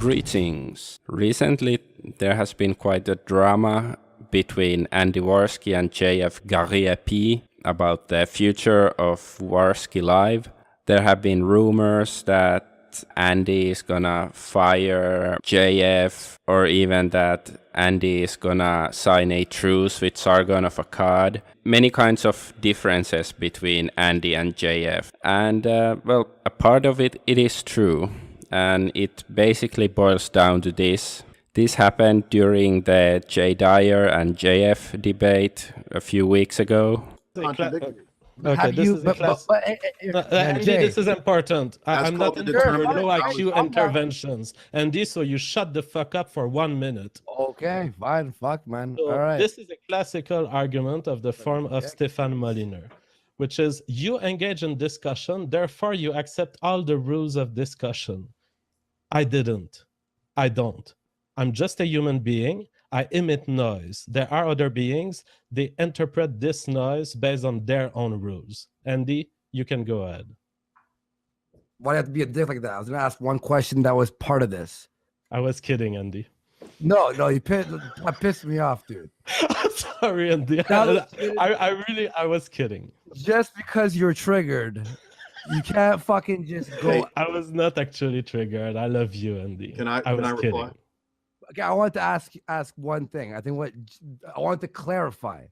Greetings. Recently, there has been quite a drama between Andy Racewarski and JF P about the future of Racewarski Live. There have been rumors that Andy is gonna fire JF, or even that Andy is gonna sign a truce with Sargon of Akkad. Many kinds of differences between Andy and JF. And, well, a part of it is true. And it basically boils down to this. This happened during the J. Dyer and JF debate a few weeks ago. Okay, this is Andy, this is important. I'm not in the low IQ interventions. Andy, so you shut the fuck up for 1 minute. Okay, fine, fuck, man. So all right. This is a classical argument of the form of Stéphane Molyneux, which is you engage in discussion, therefore you accept all the rules of discussion. I didn't. I don't. I'm just a human being. I emit noise. There are other beings. They interpret this noise based on their own rules. Andy, you can go ahead. Why do you have to be a dick like that? I was going to ask one question that was part of this. I was kidding, Andy. No, that pissed me off, dude. I'm sorry, Andy. I was kidding. Just because you're triggered, you can't fucking just go. I was not actually triggered. I love you, Andy. I was kidding. Okay, I want to ask one thing. I want to clarify.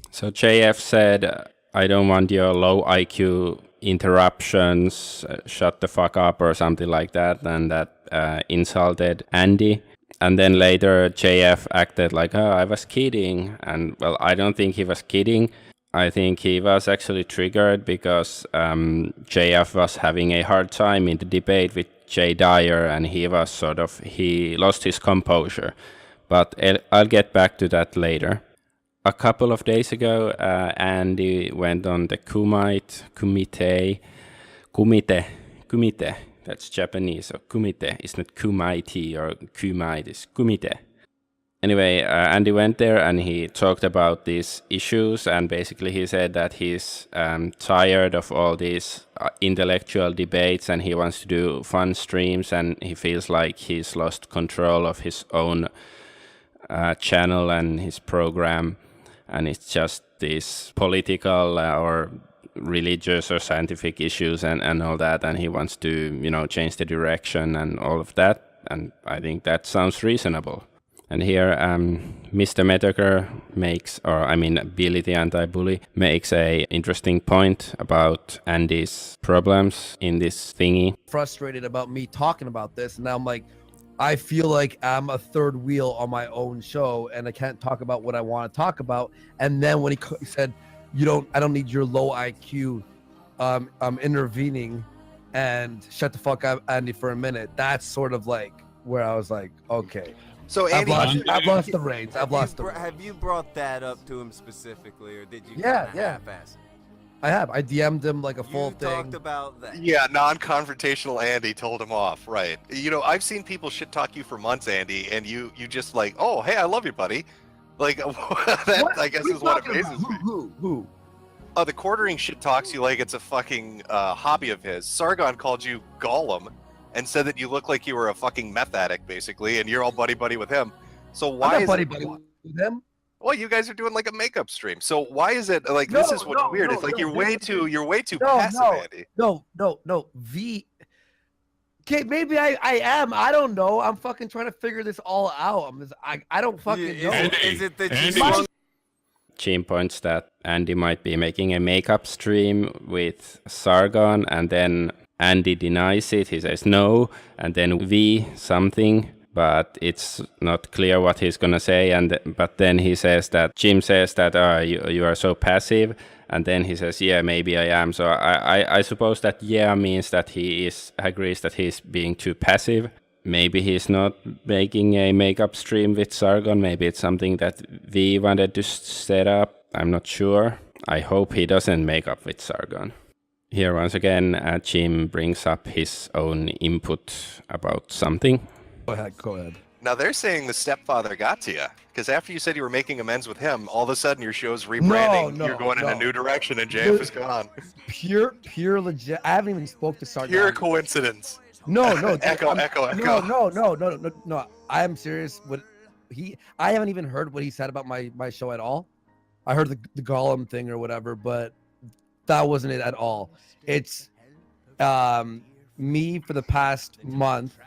So JF said, I don't want your low IQ interruptions, shut the fuck up or something like that, and that insulted Andy. And then later JF acted like, oh, I was kidding. And well, I don't think he was kidding. I think he was actually triggered because JF was having a hard time in the debate with J. Dyer, and he lost his composure. But I'll get back to that later. A couple of days ago, Andy went on the Kumite, that's Japanese, so Kumite, it's not Kumite or Kumite, it's Kumite. Anyway, Andy went there and he talked about these issues, and basically he said that he's tired of all these intellectual debates and he wants to do fun streams, and he feels like he's lost control of his own channel and his program, and it's just these political or religious or scientific issues and all that, and he wants to, change the direction and all of that, and I think that sounds reasonable. And here, Mr. Metaker Billy the Anti-Bully makes a interesting point about Andy's problems in this thingy. Frustrated about me talking about this, and now I'm like, I feel like I'm a third wheel on my own show, and I can't talk about what I want to talk about. And then when he said, I don't need your low IQ intervening and shut the fuck up, Andy, for a minute. That's sort of like where I was like, okay. So Andy, I've lost the reins. Have you brought that up to him specifically, or did you? Half-ass it? I have. I DM'd him like a full thing. You talked about that. Yeah, non-confrontational Andy told him off. Right. I've seen people shit talk you for months, Andy, and you just like, oh, hey, I love you, buddy. Like that, I guess is what amazes me. Who? The quartering shit talks you like it's a fucking hobby of his. Sargon called you Gollum and said that you look like you were a fucking meth addict, basically, and you're all buddy-buddy with him. So why is buddy-buddy with him? Well, you guys are doing like a makeup stream. So why is it like this is what's weird? It's like you're way too passive, Andy. No. Okay, maybe I am. I don't know. I'm fucking trying to figure this all out. I don't fucking know. Is it that you Jim points that Andy might be making a makeup stream with Sargon, and then Andy denies it. He says no, and then V something, but it's not clear what he's gonna say. But then he says that Jim says that you are so passive, and then he says, yeah, maybe I am. So I suppose that means that he agrees that he's being too passive. Maybe he's not making a makeup stream with Sargon. Maybe it's something that V wanted to set up. I'm not sure. I hope he doesn't make up with Sargon. Here once again, Jim brings up his own input about something. Go ahead. Now they're saying the stepfather got to you, because after you said you were making amends with him, all of a sudden your show's rebranding. You're going in a new direction, and JF is gone. Pure legit. I haven't even spoke to Sargon. Pure coincidence. No, Echo. No. I am serious. I haven't even heard what he said about my show at all. I heard the Gollum thing or whatever, but that wasn't it at all. It's me for the past month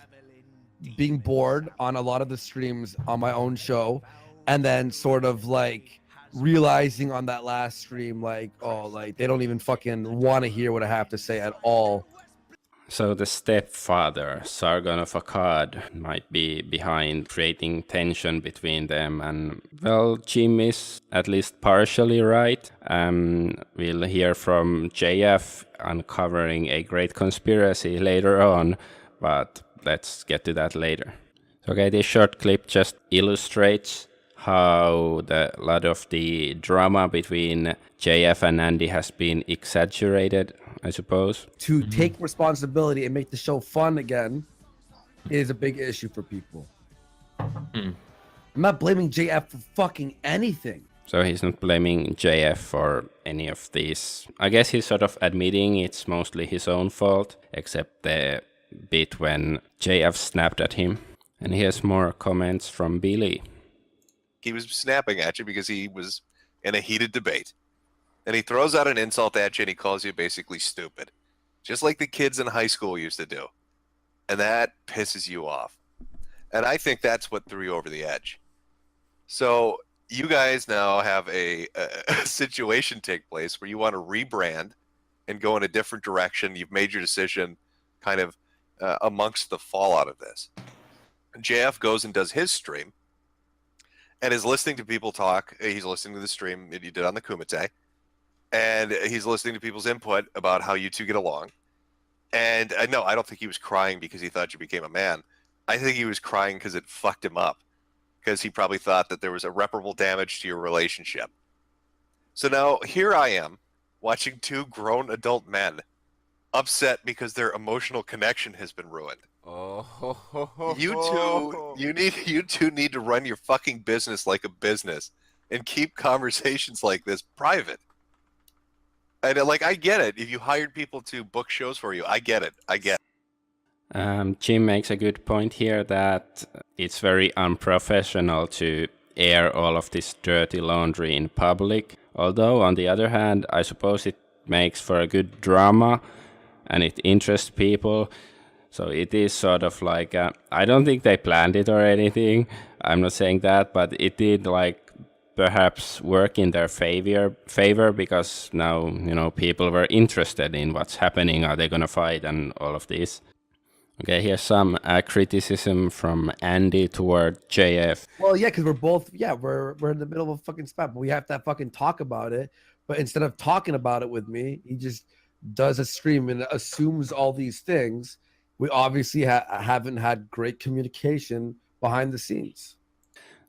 being bored on a lot of the streams on my own show, and then sort of like realizing on that last stream, like, oh, like they don't even fucking want to hear what I have to say at all. So the stepfather, Sargon of Akkad, might be behind creating tension between them. And, well, Jim is at least partially right. We'll hear from JF uncovering a great conspiracy later on, but let's get to that later. Okay, this short clip just illustrates how a lot of the drama between JF and Andy has been exaggerated, I suppose. To take responsibility and make the show fun again is a big issue for people. I'm not blaming JF for fucking anything. So he's not blaming JF for any of these. I guess he's sort of admitting it's mostly his own fault, except the bit when JF snapped at him. And here's more comments from Billy. He was snapping at you because he was in a heated debate. And he throws out an insult at you and he calls you basically stupid. Just like the kids in high school used to do. And that pisses you off. And I think that's what threw you over the edge. So you guys now have a situation take place where you want to rebrand and go in a different direction. You've made your decision kind of amongst the fallout of this. JF goes and does his stream and is listening to people talk. He's listening to the stream that you did on the Kumite. And he's listening to people's input about how you two get along. And no, I don't think he was crying because he thought you became a man. I think he was crying because it fucked him up. Because he probably thought that there was irreparable damage to your relationship. So now here I am watching two grown adult men upset because their emotional connection has been ruined. You two need to run your fucking business like a business and keep conversations like this private. And like, I get it. If you hired people to book shows for you, I get it. Jim makes a good point here that it's very unprofessional to air all of this dirty laundry in public. Although, on the other hand, I suppose it makes for a good drama and it interests people. So it is sort of like, I don't think they planned it or anything. I'm not saying that, but it did like perhaps work in their favor because now, you know, people were interested in what's happening. Are they going to fight and all of this? Okay, here's some criticism from Andy toward JF. Well, yeah, because we're both, we're in the middle of a fucking spot, but we have to fucking talk about it. But instead of talking about it with me, he just does a stream and assumes all these things. We obviously haven't had great communication behind the scenes.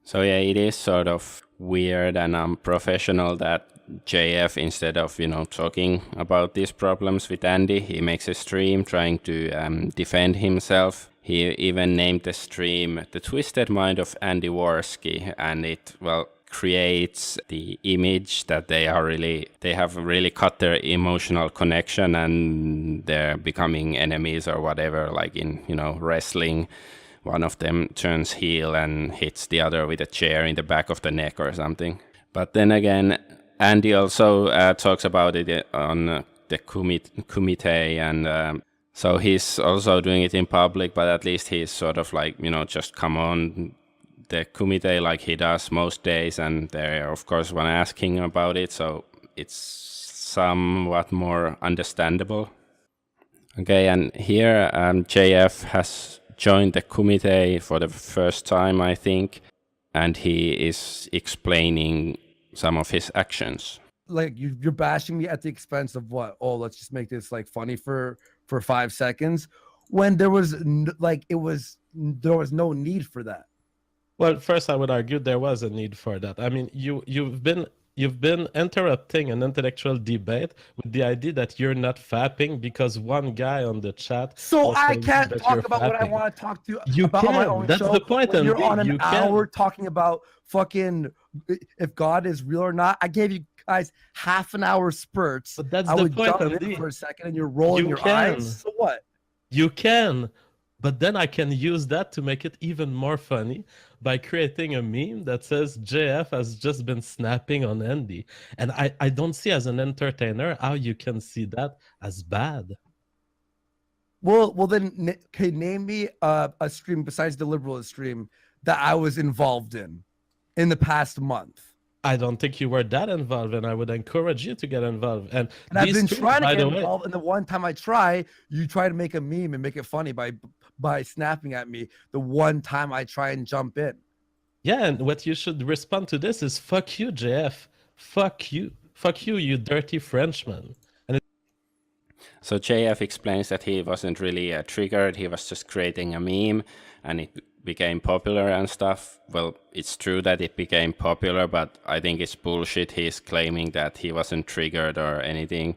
So yeah, it is sort of weird and unprofessional that JF, instead of, you know, talking about these problems with Andy, he makes a stream trying to defend himself. He even named the stream The Twisted Mind of Andy Racewarski, and it, well, creates the image that they have really cut their emotional connection and they're becoming enemies or whatever, like in, you know, wrestling. One of them turns heel and hits the other with a chair in the back of the neck or something. But then again, Andy also talks about it on the Kumite, and so he's also doing it in public, but at least he's sort of like, you know, just come on the Kumite like he does most days, and they of course want to ask him about it, so it's somewhat more understandable. Okay, and here JF has joined the Kumite for the first time, I think, and he is explaining some of his actions. Like, you're bashing me at the expense of what? Oh, let's just make this like funny for 5 seconds, when there was no need for that. Well, first I would argue there was a need for that. I mean, you've been interrupting an intellectual debate with the idea that you're not fapping because one guy on the chat. So I can't talk about what I want to talk to you about can. on my own That's show. the point. When you're on an hour talking about fucking if God is real or not. I gave you guys half an hour spurts. But that's I the would point, jump in for a second and you're rolling your eyes. So what? You can, But then I can use that to make it even more funny by creating a meme that says JF has just been snapping on Andy. And I don't see as an entertainer how you can see that as bad. Well, then, okay, name me a stream besides the liberal stream that I was involved in the past month. I don't think you were that involved, and I would encourage you to get involved. And I've been streams, trying to by get the way, involved, and the one time I try, you try to make a meme and make it funny by snapping at me. The one time I try and jump in. yeah, and what you should respond to this is "fuck you, JF, fuck you, you dirty Frenchman." So JF explains that he wasn't really triggered, he was just creating a meme and it became popular and stuff. Well, it's true that it became popular, but I think it's bullshit. He's claiming that he wasn't triggered or anything.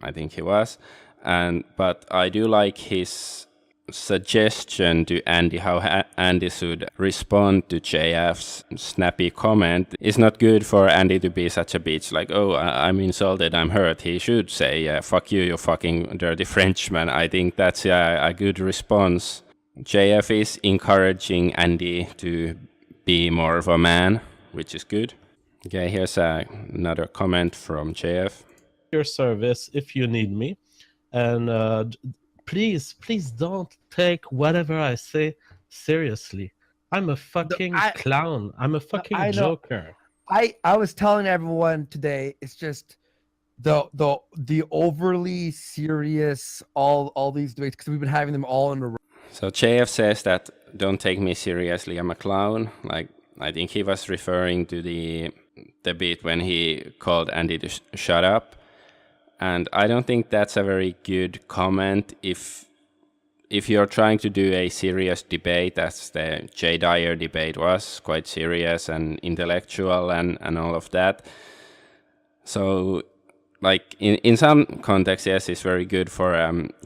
I think he was. But I do like his suggestion to Andy, how Andy should respond to JF's snappy comment. It's not good for Andy to be such a bitch, like, oh, I'm insulted, I'm hurt. He should say, fuck you, you fucking dirty Frenchman. I think that's a good response. JF is encouraging Andy to be more of a man, which is good. Okay, here's another comment from JF. Your service if you need me. And please don't take whatever I say seriously. I'm a fucking clown. I'm a fucking joker. I was telling everyone today, it's just the overly serious all these debates, because we've been having them all in a row. So JF says that don't take me seriously, I'm a clown. Like, I think he was referring to the bit when he called Andy to shut up. And I don't think that's a very good comment if you're trying to do a serious debate, as the Jay Dyer debate was, quite serious and intellectual and all of that. So, like, in some contexts, yes, it's very good for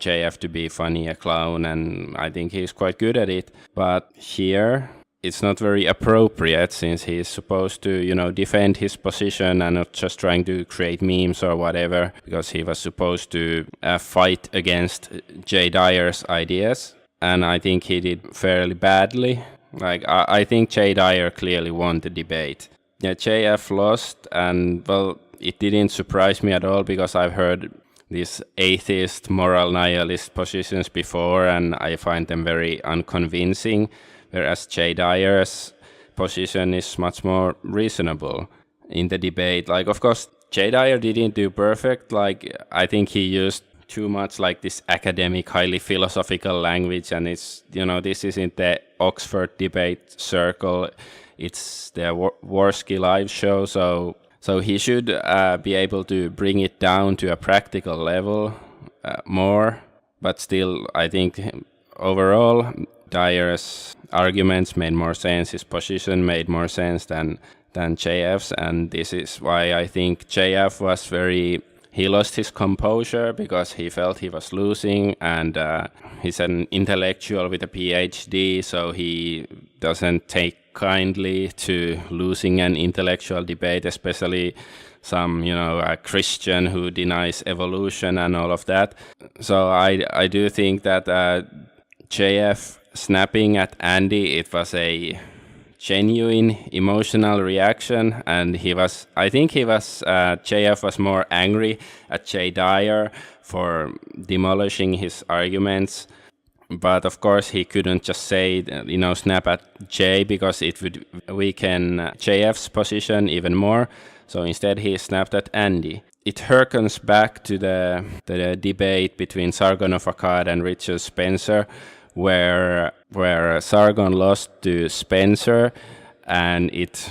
JF to be funny, a clown, and I think he's quite good at it. But here, it's not very appropriate, since he's supposed to, defend his position and not just trying to create memes or whatever, because he was supposed to fight against Jay Dyer's ideas. And I think he did fairly badly. Like, I think Jay Dyer clearly won the debate. Yeah, JF lost, and, well, it didn't surprise me at all, because I've heard these atheist, moral nihilist positions before, and I find them very unconvincing. Whereas Jay Dyer's position is much more reasonable in the debate. Like, of course, Jay Dyer didn't do perfect. Like, I think he used too much like this academic, highly philosophical language, and it's, this isn't the Oxford debate circle. It's the Jaworski live show, so he should be able to bring it down to a practical level more. But still, I think overall, Dyer's arguments made more sense, his position made more sense than JF's, and this is why I think JF was he lost his composure because he felt he was losing, and he's an intellectual with a PhD, so he doesn't take kindly to losing an intellectual debate, especially some, a Christian who denies evolution and all of that. So I do think that JF snapping at Andy, it was a genuine emotional reaction, and JF was more angry at Jay Dyer for demolishing his arguments. But of course he couldn't just say, snap at Jay, because it would weaken JF's position even more. So instead he snapped at Andy. It harkens back to the debate between Sargon of Akkad and Richard Spencer, where Sargon lost to Spencer, and it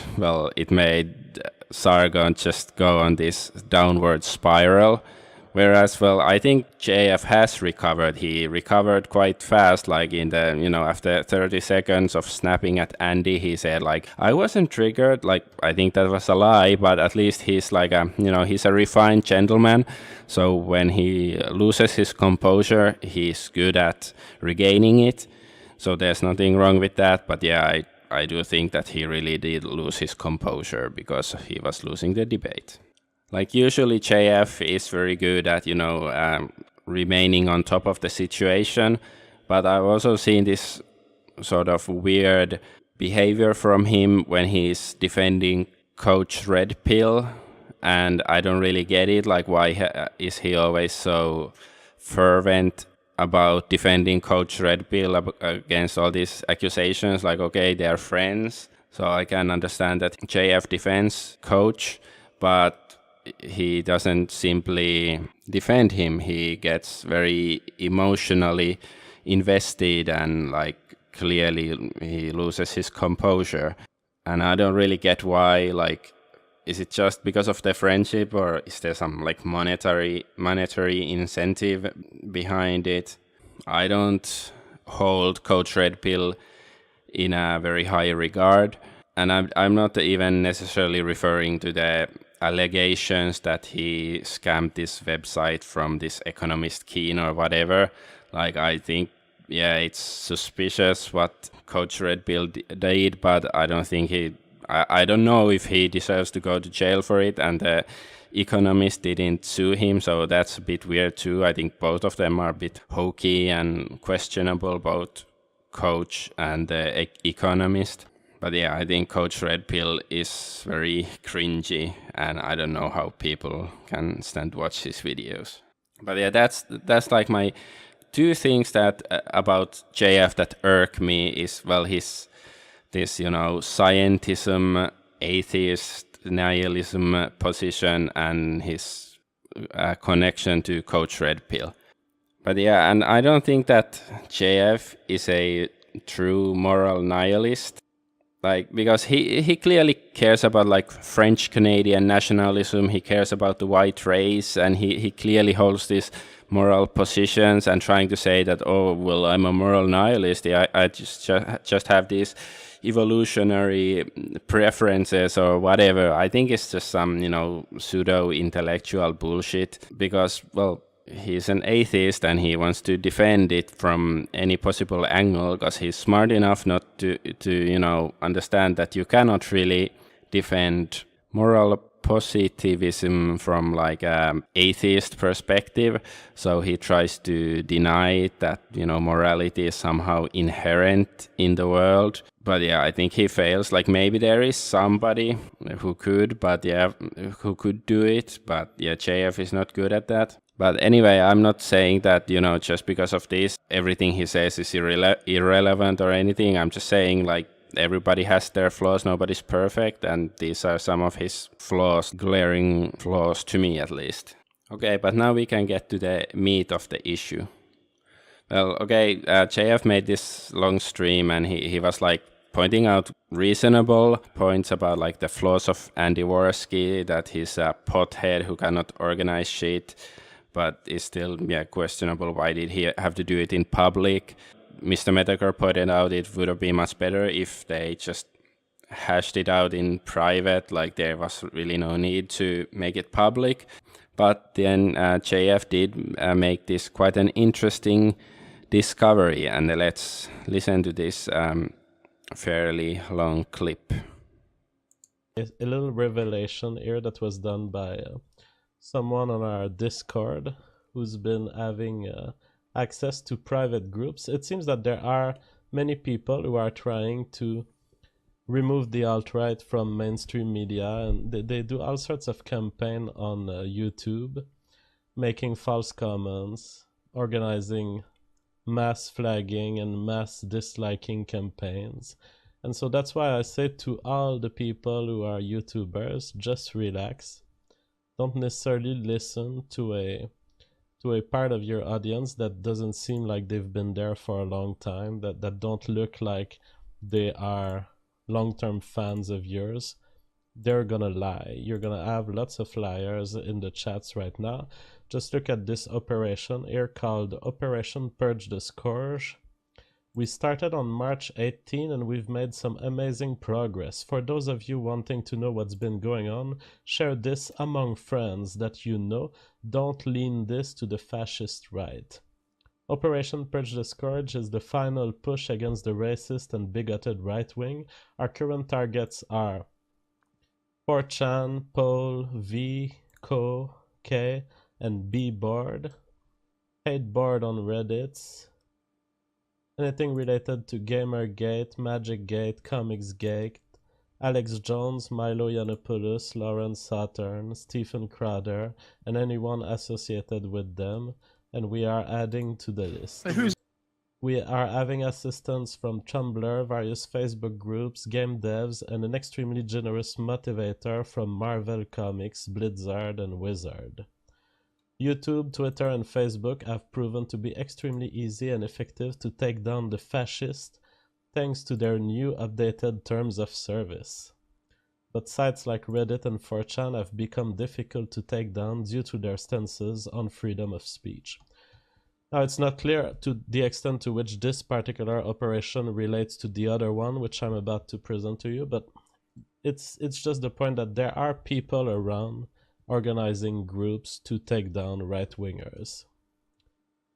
made Sargon just go on this downward spiral. Whereas, I think JF has recovered. He recovered quite fast, like in the, after 30 seconds of snapping at Andy, he said, like, I wasn't triggered. Like, I think that was a lie, but at least he's like he's a refined gentleman. So when he loses his composure, he's good at regaining it. So there's nothing wrong with that. But yeah, I do think that he really did lose his composure because he was losing the debate. Like, usually JF is very good at, remaining on top of the situation, But I've also seen this sort of weird behavior from him when he's defending Coach Red Pill, and I don't really get it. Like, why is he always so fervent about defending Coach Red Pill against all these accusations? Like, okay, they're friends, so I can understand that JF defends Coach, but he doesn't simply defend him. He gets very emotionally invested, and like clearly he loses his composure. And I don't really get why. Like, is it just because of the friendship, or is there some like monetary incentive behind it? I don't hold Coach Red Pill in a very high regard, and I'm not even necessarily referring to the allegations that he scammed this website from this Economist Keen or whatever. Like, I think, yeah, it's suspicious what Coach Red Pill did, but I don't think I don't know if he deserves to go to jail for it, and the Economist didn't sue him, so that's a bit weird too. I think both of them are a bit hokey and questionable, both Coach and the Economist. But yeah, I think Coach Red Pill is very cringy, and I don't know how people can stand to watch his videos. But yeah, that's like my two things that about JF that irk me is, well, this scientism, atheist, nihilism position, and his connection to Coach Red Pill. But yeah, and I don't think that JF is a true moral nihilist. Like, because he clearly cares about like French Canadian nationalism, he cares about the white race, and he clearly holds these moral positions, and trying to say that, oh, well, I'm a moral nihilist, I just have these evolutionary preferences or whatever. I think it's just some, pseudo intellectual bullshit, because, well, he's an atheist and he wants to defend it from any possible angle, because he's smart enough not to understand that you cannot really defend moral positivism from like an atheist perspective. So he tries to deny that, morality is somehow inherent in the world. But yeah, I think he fails. Like, maybe there is somebody who could do it. But yeah, JF is not good at that. But anyway, I'm not saying that, just because of this, everything he says is irrelevant or anything. I'm just saying, like, everybody has their flaws, nobody's perfect, and these are some of his flaws, glaring flaws to me at least. Okay, but now we can get to the meat of the issue. Well, okay, JF made this long stream, and he was like pointing out reasonable points about like the flaws of Andy Racewarski, that he's a pothead who cannot organize shit, but is still questionable. Why did he have to do it in public? Mr. Metacore pointed out it would have been much better if they just hashed it out in private, like there was really no need to make it public. But then JF did make this quite an interesting discovery, and let's listen to this fairly long clip. A little revelation here that was done by someone on our Discord who's been having access to private groups. It seems that there are many people who are trying to remove the alt-right from mainstream media, and they do all sorts of campaign on YouTube, making false comments, organizing mass flagging and mass disliking campaigns. And so that's why I say to all the people who are YouTubers, just relax. Don't necessarily listen to a part of your audience that doesn't seem like they've been there for a long time, that don't look like they are long-term fans of yours. They're gonna lie. You're gonna have lots of liars in the chats right now. Just look at this operation here called Operation Purge the Scourge. We started on March 18 and we've made some amazing progress. For those of you wanting to know what's been going on, share this among friends that you know. Don't lean this to the fascist right. Operation Purge the Scourge is the final push against the racist and bigoted right wing. Our current targets are 4chan, Pol, V, Co, K, and B board. Hate board on Reddit. anything related to Gamergate, Magicgate, Comicsgate, Alex Jones, Milo Yiannopoulos, Lawrence Saturn, Stephen Crowder, and anyone associated with them, and we are adding to the list. We are having assistance from Tumblr, various Facebook groups, game devs, and an extremely generous motivator from Marvel Comics, Blizzard, and Wizard. YouTube, Twitter, and Facebook have proven to be extremely easy and effective to take down the fascists thanks to their new updated terms of service. But sites like Reddit and 4chan have become difficult to take down due to their stances on freedom of speech. Now, it's not clear to the extent to which this particular operation relates to the other one, which I'm about to present to you, but it's just the point that there are people around organizing groups to take down right-wingers.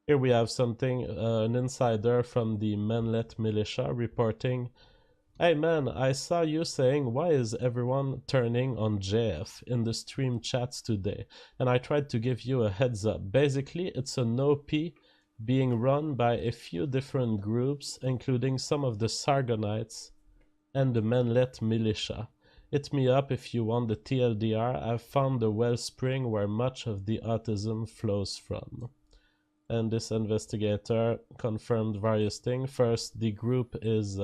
Here we have something, an insider from the Manlet militia reporting, "Hey man, I saw you saying why is everyone turning on JF in the stream chats today, and I tried to give you a heads up. Basically, it's an OP being run by a few different groups, including some of the Sargonites and the Manlet militia. Hit me up if you want the TLDR. I've found the wellspring where much of the autism flows from." And this investigator confirmed various things. First, the group is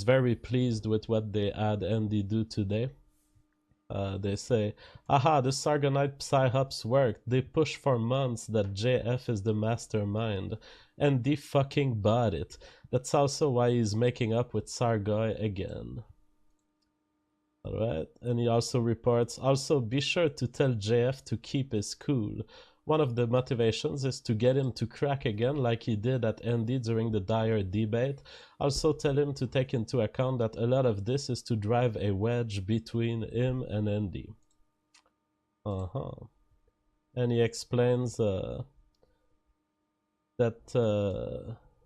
very pleased with what they had Andy do today. They say, "Aha, the Sargonite psyops worked. They pushed for months that JF is the mastermind. Andy fucking bought it. That's also why he's making up with Sargoy again." Alright, and he also reports, "Also be sure to tell JF to keep his cool. One of the motivations is to get him to crack again like he did at Andy during the Dyer debate. Also tell him to take into account that a lot of this is to drive a wedge between him and Andy." And he explains that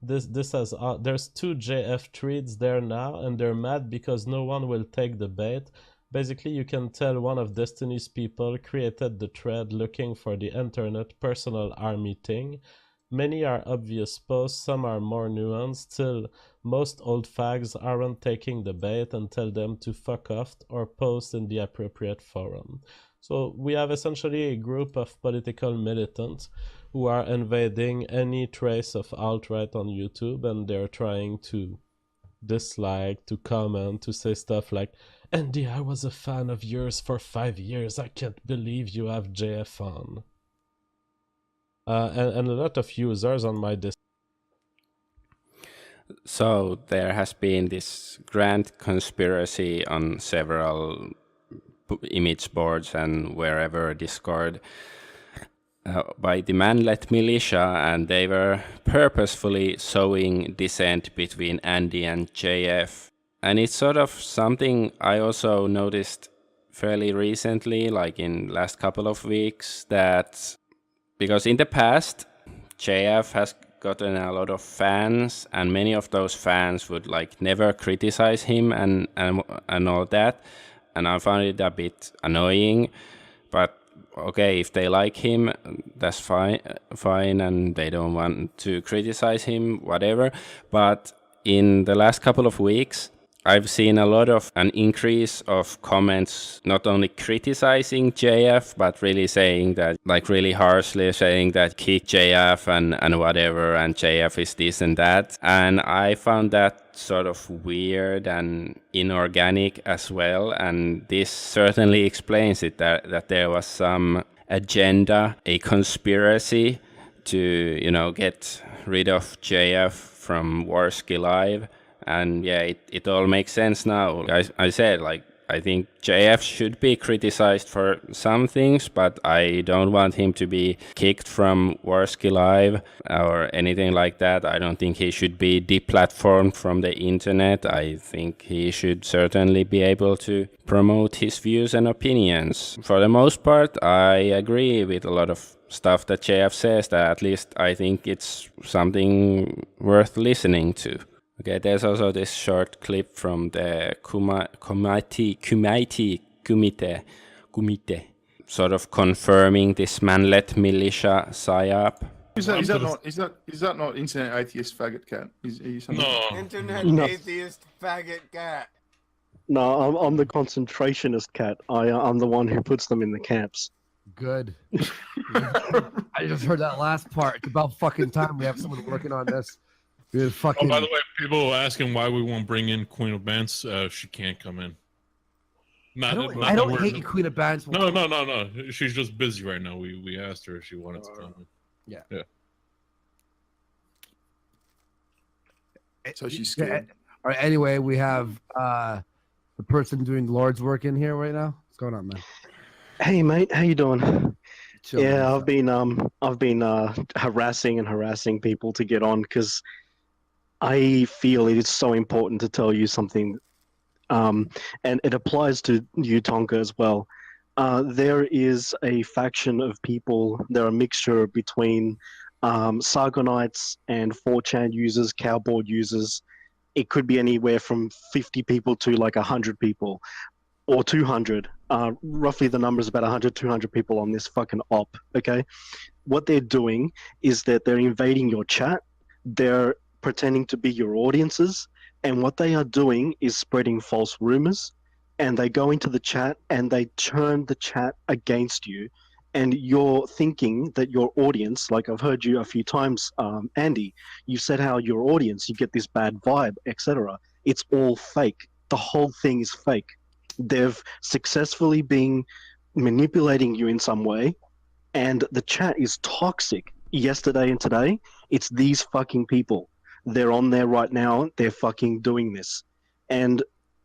there's 2 JF tweets there now, and they're mad because no one will take the bait. Basically, you can tell one of Destiny's people created the thread looking for the internet personal army thing. Many are obvious posts, some are more nuanced. Still, most old fags aren't taking the bait, and tell them to fuck off or post in the appropriate forum. So we have essentially a group of political militants who are invading any trace of alt-right on YouTube, and they're trying to dislike, to comment, to say stuff like, "Andy, I was a fan of yours for 5 years. I can't believe you have JF on." And a lot of users on my So there has been this grand conspiracy on several image boards and wherever Discord by the Manlet militia, and they were purposefully sowing dissent between Andy and JF. And it's sort of something I also noticed fairly recently, like in last couple of weeks, that because in the past JF has gotten a lot of fans, and many of those fans would like never criticize him and all that, and I found it a bit annoying. But okay, if they like him, that's fine, and they don't want to criticize him, whatever. But in the last couple of weeks, I've seen a lot of an increase of comments, not only criticizing JF, but really saying that, like really harshly saying that kick JF and whatever, and JF is this and that. And I found that sort of weird and inorganic as well. And this certainly explains it, that there was some agenda, a conspiracy to, you know, get rid of JF from Warski Live. And yeah, it all makes sense now. I said, like, I think JF should be criticized for some things, but I don't want him to be kicked from Warski Live or anything like that. I don't think he should be deplatformed from the internet. I think he should certainly be able to promote his views and opinions. For the most part, I agree with a lot of stuff that JF says, that at least I think it's something worth listening to. Okay, there's also this short clip from the Kumite, sort of confirming this Manlet militia psyop. Is that not internet atheist faggot cat? No. Internet No. atheist faggot cat. No, I'm the concentrationist cat. I'm the one who puts them in the camps. Good. I just heard that last part. It's about fucking time we have someone working on this. Dude, fucking... Oh, by the way, people asking why we won't bring in Queen of Bands. She can't come in. I don't hate you, Queen of Bands. No. She's just busy right now. We asked her if she wanted to come in. Yeah. So she's scared. All right. Anyway, we have the person doing Lord's work in here right now. What's going on, man? Hey, mate, how you doing? Chill, Yeah, man. I've been harassing people to get on because I feel it is so important to tell you something, and it applies to you, Tonka, as well. There is a faction of people. They're a mixture between Sargonites and 4chan users, cowboard users. It could be anywhere from 50 people to like 100 people or 200. Roughly the number is about 100, 200 people on this fucking op, okay? What they're doing is that they're invading your chat. They're pretending to be your audiences. And what they are doing is spreading false rumors. And they go into the chat and they turn the chat against you. And you're thinking that your audience, like I've heard you a few times, Andy, you said how your audience, you get this bad vibe, etc. It's all fake. The whole thing is fake. They've successfully been manipulating you in some way, and the chat is toxic. Yesterday and today, it's these fucking people. They're on there right now. They're fucking doing this. And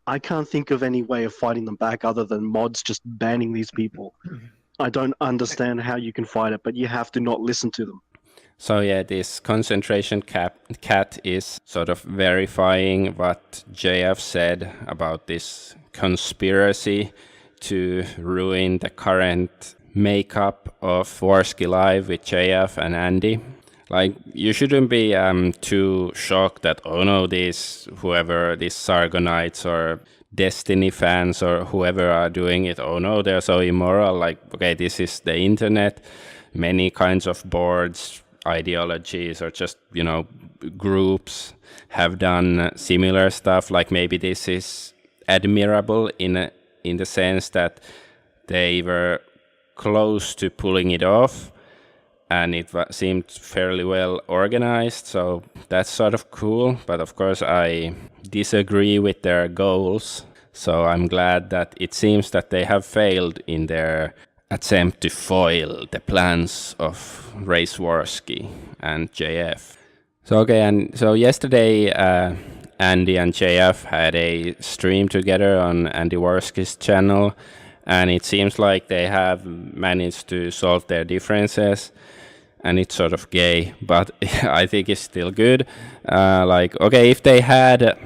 I can't think of any way of fighting them back other than mods just banning these people. I don't understand how you can fight it, but you have to not listen to them. So yeah, this concentration cat is sort of verifying what JF said about this conspiracy to ruin the current makeup of Warsky Live with JF and Andy. Like, you shouldn't be too shocked that, oh no, these Sargonites or Destiny fans or whoever are doing it, oh no, they're so immoral. Like, okay, this is the internet. Many kinds of boards, ideologies, or just, groups have done similar stuff. Like, maybe this is admirable in the sense that they were close to pulling it off, and it seemed fairly well organized, so that's sort of cool. But of course I disagree with their goals, so I'm glad that it seems that they have failed in their attempt to foil the plans of Racewarski and JF. So yesterday Andy and JF had a stream together on Andy Racewarski's channel, and it seems like they have managed to solve their differences. And it's sort of gay, but I think it's still good. If they had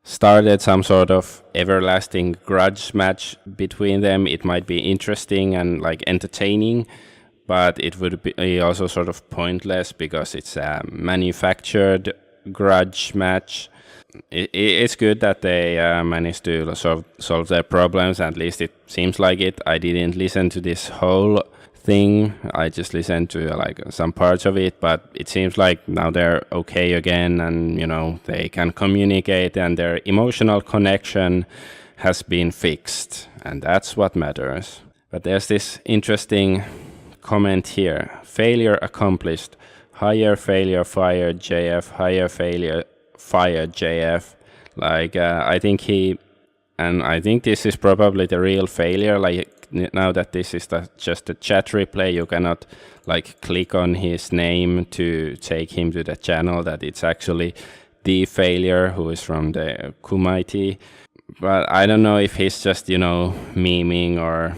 started some sort of everlasting grudge match between them, it might be interesting and entertaining, but it would be also sort of pointless because it's a manufactured grudge match. It's good that they managed to solve their problems. At least it seems like it. I didn't listen to this whole thing. I just listened to some parts of it, but it seems like now they're okay again, and they can communicate, and their emotional connection has been fixed, and that's what matters. But there's this interesting comment here: failure accomplished, higher failure fired JF, higher failure fired JF. I think this is probably the real failure. Now that this is just a chat replay, you cannot click on his name to take him to the channel, that it's actually the failure who is from the Kumite. But I don't know if he's just, memeing or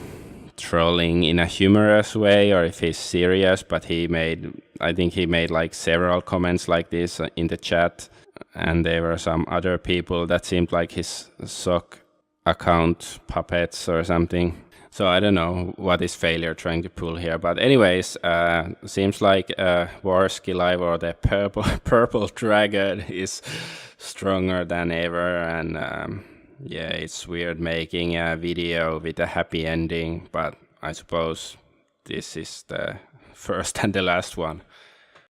trolling in a humorous way, or if he's serious, but I think he made several comments like this in the chat, and there were some other people that seemed like his sock account puppets or something. So I don't know what is failure trying to pull here. But anyways, seems like Warsky Live, or the purple dragon, is stronger than ever. And it's weird making a video with a happy ending. But I suppose this is the first and the last one.